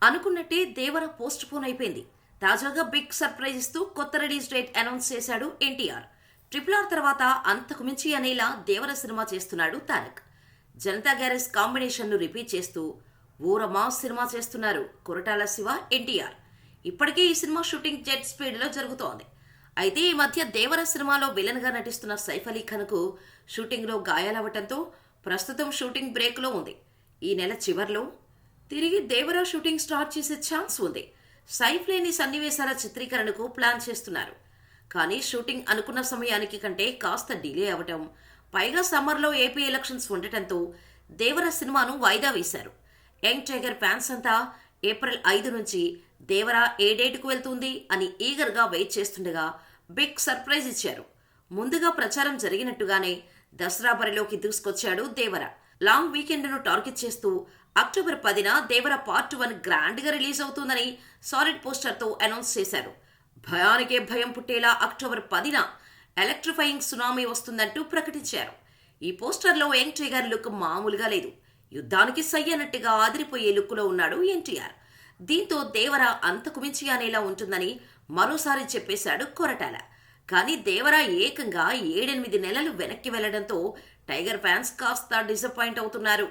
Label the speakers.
Speaker 1: అనుకున్నట్టే దేవర post phone అయిపోయింది. తాజాగా బిగ్ సర్ప్రైజ్ ఇస్తూ కొత్త రిలీజ్ డేట్ అనౌన్స్ చేశాడు ఎన్టీఆర్. RRR తర్వాత అంతకు మించి అనేలా దేవర సినిమా చేస్తున్నాడు తారక్. జనతా గ్యారేజ్ కాంబినేషన్ ను రిపీట్ చేస్తూ ఊర మాస్ సినిమా చేస్తున్నారు కొరటాల శివ, ఎన్టీఆర్. ఇప్పటికే ఈ సినిమా షూటింగ్ జెట్ స్పీడ్ లో జరుగుతోంది. అయితే ఈ మధ్య దేవర సినిమాలో విలన్ గా నటిస్తున్న సైఫ్ అలీ ఖాన్ కు షూటింగ్ లో గాయాలవటంతో ప్రస్తుతం షూటింగ్ బ్రేక్ లో ఉంది. ఈ నెల చివర్లో తిరిగి దేవర షూటింగ్ స్టార్ట్ చేసే ఛాన్స్ ఉంది. సైఫ్ లేని సన్నివేశాల చిత్రీకరణకు ప్లాన్ చేస్తున్నారు. కానీ షూటింగ్ అనుకున్న సమయానికి కంటే కాస్త డిలే అవటం, పైగా సమ్మర్లో ఏపీ ఎలక్షన్స్ ఉండటంతో దేవర సినిమాను వాయిదా వేశారు. యంగ్ టైగర్ ఫ్యాన్స్ అంతా ఏప్రిల్ 5 నుంచి దేవర ఏ డేటుకు వెళ్తుంది అని ఈగర్గా వెయిట్ చేస్తుండగా బిగ్ సర్ప్రైజ్ ఇచ్చారు. ముందుగా ప్రచారం జరిగినట్టుగానే దసరా బరిలోకి దూసుకొచ్చాడు దేవర. లాంగ్ వీకెండ్ ను టార్గెట్ చేస్తూ అక్టోబర్ 10న దేవర పార్ట్ 1 గ్రాండ్ గా రిలీజ్ అవుతుందని సాలిడ్ పోస్టర్ తో అనౌన్స్ చేశారు. భయానికే భయం పుట్టేలా అక్టోబర్ 10న ఎలక్ట్రిఫైయింగ్ సునామీ వస్తుందంటూ ప్రకటించారు. ఈ పోస్టర్లో యంగ్ టైగర్ లుక్ మామూలుగా లేదు. యుద్ధానికి సై అన్నట్టుగా ఆదిరిపోయే లుక్లో ఉన్నాడు ఎన్టీఆర్. దీంతో దేవర అంతకు మించి అనేలా ఉంటుందని మరోసారి చెప్పేశాడు కొరటాల. కానీ దేవర ఏకంగా 7-8 నెలలు వెనక్కి వెళ్లడంతో టైగర్ ఫ్యాన్స్ కాస్త డిసప్పాయింట్ అవుతున్నారు.